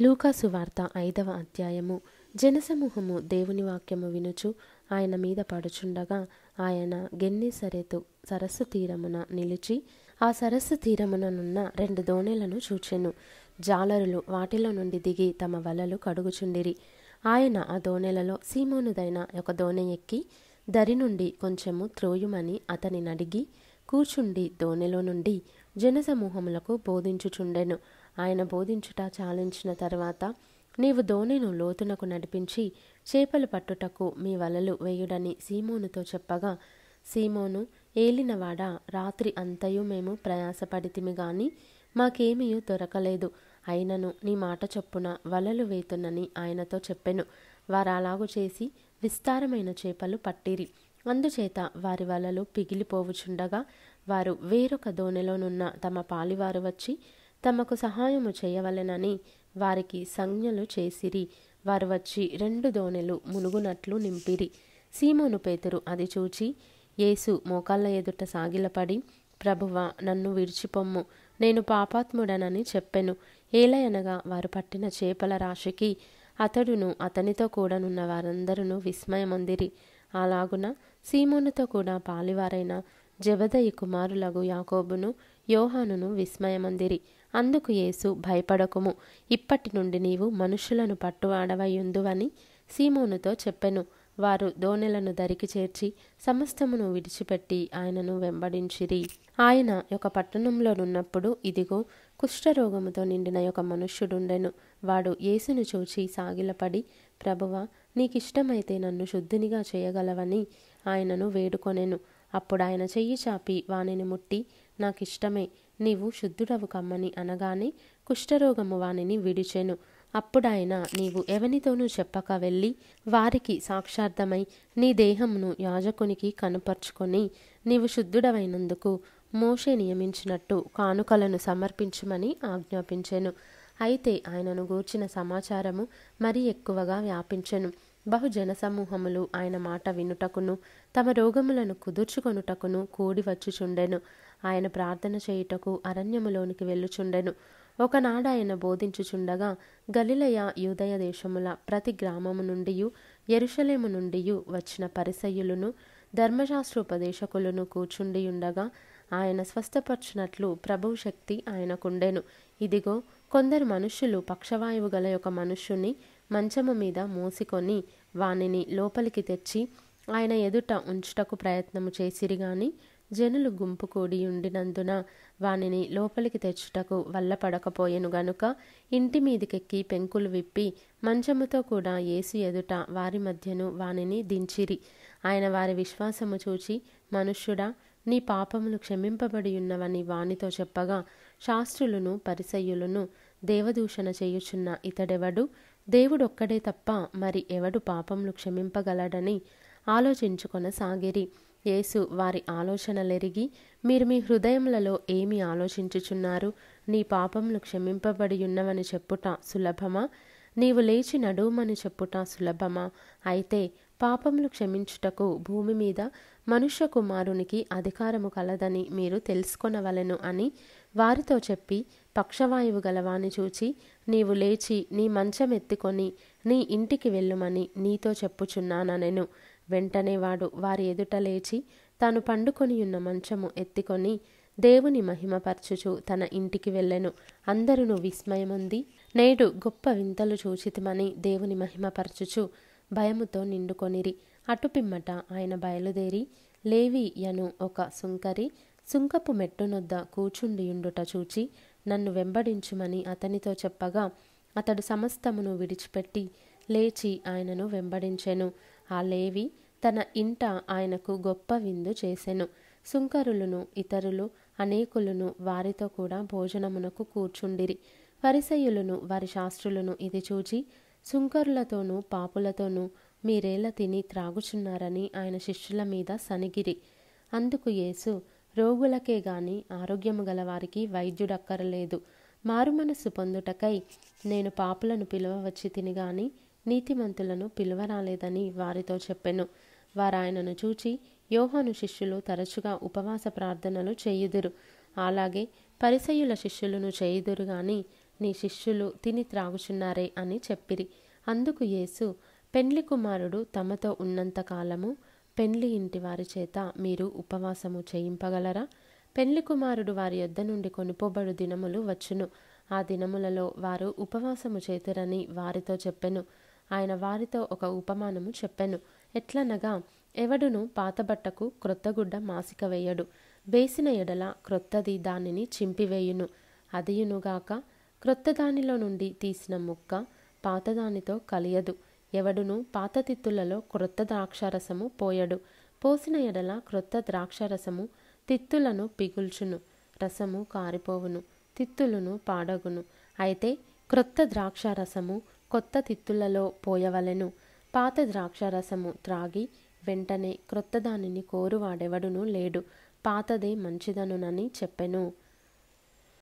లూకాసు వార్త 5వ అధ్యాయము. జనసమూహము దేవుని వాక్యము వినుచు ఆయన మీద పడుచుండగా ఆయన గెన్నేసరెతు సరస్సు తీరమున నిలిచి ఆ సరస్సు తీరముననున్న 2 దోణెలను చూచెను. జాలరులు వాటిలో నుండి దిగి తమ వలలు కడుగుచుండిరి. ఆయన ఆ దోణెలలో సీమోనుదైన ఒక దోణె ఎక్కి దరి నుండి కొంచెము త్రోయుమని అతని నడిగి కూర్చుండి దోణెలో నుండి జనసమూహములకు బోధించుచుండెను. ఆయన బోధించుట చాలించిన తర్వాత, నీవు దోణెను లోతునకు నడిపించి చేపలు పట్టుటకు మీ వలలు వేయుడని సీమోనుతో చెప్పగా, సీమోను, ఏలినవాడా, రాత్రి అంతయు మేము ప్రయాసపడితిమి గాని మాకేమీయూ దొరకలేదు. అయినను నీ మాట చొప్పున వలలు వేతునని ఆయనతో చెప్పెను. వారలాగు చేసి విస్తారమైన చేపలు పట్టిరి. అందుచేత వారి వలలు పిగిలిపోవుచుండగా వారు వేరొక దోణెలోనున్న తమ పాలివారు వచ్చి తమకు సహాయము చేయవలెనని వారికి సంజ్ఞలు చేసిరి. వారు వచ్చి 2 దోణెలు మునుగునట్లు నింపిరి. సీమోను పేతురు అది చూచి యేసు మోకాళ్ళ ఎదుట సాగిలపడి, ప్రభువా, నన్ను విడిచిపొమ్ము, నేను పాపాత్ముడనని చెప్పెను. ఏలయనగా వారు పట్టిన చేపల రాశికి అతడును అతనితో కూడనున్న వారందరూ విస్మయమొందిరి. అలాగున సీమోనుతో కూడా పాలివారైన జెబెదయి కుమారులగు యాకోబును యోహానును విస్మయమొందిరి. అందుకు యేసు, భయపడకుము, ఇప్పటి నుండి నీవు మనుషులను పట్టువాడవయుందువని సీమోనుతో చెప్పెను. వారు దోణెలను దరికి చేర్చి సమస్తమును విడిచిపెట్టి ఆయనను వెంబడించిరి. ఆయన ఒక పట్టణంలోనున్నప్పుడు ఇదిగో, కుష్ఠరోగముతో నిండిన ఒక మనుష్యుడుండెను. వాడు యేసును చూచి సాగిలపడి, ప్రభువా, నీకిష్టమైతే నన్ను శుద్ధినిగా చేయగలవని ఆయనను వేడుకొనెను. అప్పుడు ఆయన చెయ్యి చాపి వానిని ముట్టి, నాకిష్టమే, నీవు శుద్ధుడవు కమ్మని అనగానే కుష్ఠరోగము వానిని విడిచెను. అప్పుడాయన, నీవు ఎవనితోనూ చెప్పక వెళ్ళి వారికి సాక్షార్థమై నీ దేహమును యాజకునికి కనుపర్చుకొని నీవు శుద్ధుడవైనందుకు మోషే నియమించినట్టు కానుకలను సమర్పించుమని ఆజ్ఞాపించెను. అయితే ఆయనను గూర్చిన సమాచారము మరి ఎక్కువగా వ్యాపించెను. బహుజనసమూహములు ఆయన మాట వినుటకును తమ రోగములను కుదుర్చుకొనుటకును కూడి వచ్చుచుండెను. ఆయన ప్రార్థన చేయుటకు అరణ్యములోనికి వెళ్ళుచుండెను. ఒకనాడు ఆయన బోధించుచుండగా గలిలయ యూదయ దేశముల ప్రతి గ్రామము నుండియు యెరూషలేము నుండియు వచ్చిన పరిసయ్యులను ధర్మశాస్త్రోపదేశకులను కూర్చుండియుండగా ఆయన స్వస్థపరచునట్లు ప్రభువు శక్తి ఆయనకుండెను. ఇదిగో, కొందరు మనుష్యులు పక్షవాయువు గల ఒక మనుష్యుని మంచము మీద మోసికొని వానిని లోపలికి తెచ్చి ఆయన ఎదుట ఉంచుటకు ప్రయత్నము చేసిరి గాని జనులు గుంపు కూడి ఉండినందున వానిని లోపలికి తెచ్చుటకు వల్లపడకపోయెను గనుక ఇంటి మీదికెక్కి పెంకులు విప్పి మంచముతో కూడా యేసు ఎదుట వారి మధ్యను వానిని దించిరి. ఆయన వారి విశ్వాసము చూచి, మనుష్యుడా, నీ పాపములు క్షమింపబడి ఉన్నవని వానితో చెప్పగా, శాస్త్రులను పరిసయ్యులను దేవదూషణ చేయుచున్న ఇతడెవడు, దేవుడొక్కడే తప్ప మరి ఎవడు పాపములు క్షమింపగలడని ఆలోచించుకొనసాగిరి. యేసు వారి ఆలోచనలెరిగి, మీరు మీ హృదయములలో ఏమి ఆలోచించుచున్నారు? నీ పాపములు క్షమింపబడి ఉన్నవని చెప్పుట సులభమా? నీవు లేచి నడువుమని చెప్పుట సులభమా? అయితే పాపములు క్షమించుటకు భూమి మీద మనుష్య కుమారునికి అధికారము కలదని మీరు తెలుసుకొనవలెను అని వారితో చెప్పి, పక్షవాయువు గలవాని చూచి, నీవు లేచి నీ మంచం ఎత్తుకొని నీ ఇంటికి వెళ్ళుమని నీతో చెప్పుచున్నానెను. వెంటనే వాడు వారి ఎదుట లేచి తాను పండుకొని ఉన్న మంచము ఎత్తుకొని దేవుని మహిమపరచుచు తన ఇంటికి వెళ్ళెను. అందరూ విస్మయముంది, నేడు గొప్ప వింతలు చూచితిమని దేవుని మహిమపరచుచు భయముతో నిండుకొనిరి. అటుపిమ్మట ఆయన బయలుదేరి లేవి యను ఒక సుంకరి సుంకపు మెట్టునొద్ద కూచుండియుండుట చూచి, నన్ను వెంబడించుమని అతనితో చెప్పగా, అతడు సమస్తమును విడిచిపెట్టి లేచి ఆయనను వెంబడించెను. ఆ లేవి తన ఇంట ఆయనకు గొప్ప విందు చేసెను. సుంకరులను ఇతరులు అనేకులను వారితో కూడా భోజనమునకు కూర్చుండిరి. పరిసయ్యులను వారి శాస్త్రులను ఇది చూచి, సుంకరులతోనూ పాపులతోనూ మీరేలా తిని త్రాగుచున్నారని ఆయన శిష్యుల మీద సనిగిరి. అందుకు యేసు, రోగులకే గాని ఆరోగ్యము గల వారికి వైద్యుడక్కరలేదు. మారుమనస్సు పొందుటకై నేను పాపులను పిలువవచ్చి తిని గాని నీతిమంతులను పిలువరాలేదని వారితో చెప్పెను. వారాయనను చూచి, యోహాను శిష్యులు తరచుగా ఉపవాస ప్రార్థనలు చేయుదురు, అలాగే పరిసయ్యుల శిష్యులను చేయుదురు గాని నీ శిష్యులు తిని త్రాగుచున్నారే అని చెప్పిరి. అందుకు యేసు, పెండ్లి కుమారుడు తమతో ఉన్నంత కాలము పెండ్లి ఇంటి వారి చేత మీరు ఉపవాసము చేయింపగలరా? పెండ్లి కుమారుడు వారి యొద్ద నుండి కొనుపోబడు దినములు వచ్చును. ఆ దినములలో వారు ఉపవాసము చేతురని వారితో చెప్పెను. ఆయన వారితో ఒక ఉపమానము చెప్పెను. ఎట్లనగా, ఎవడును పాతబట్టకు క్రొత్త గుడ్డ మాసిక వేయడు. వేసిన ఎడల క్రొత్తది దానిని చింపివేయును. అదియునుగాక క్రొత్త దానిలో నుండి తీసిన ముక్క పాతదానితో కలియదు. ఎవడును పాత తిత్తులలో క్రొత్త ద్రాక్షారసము పోయడు. పోసిన ఎడల క్రొత్త ద్రాక్షారసము తిత్తులను పిగుల్చును, రసము కారిపోవును, తిత్తులను పాడగును. అయితే క్రొత్త ద్రాక్షారసము కొత్త తిత్తులలో పోయవలెను. పాత ద్రాక్షారసము త్రాగి వెంటనే క్రొత్త దానిని కోరువాడెవడునూ లేడు. పాతదే మంచిదనునని చెప్పెను.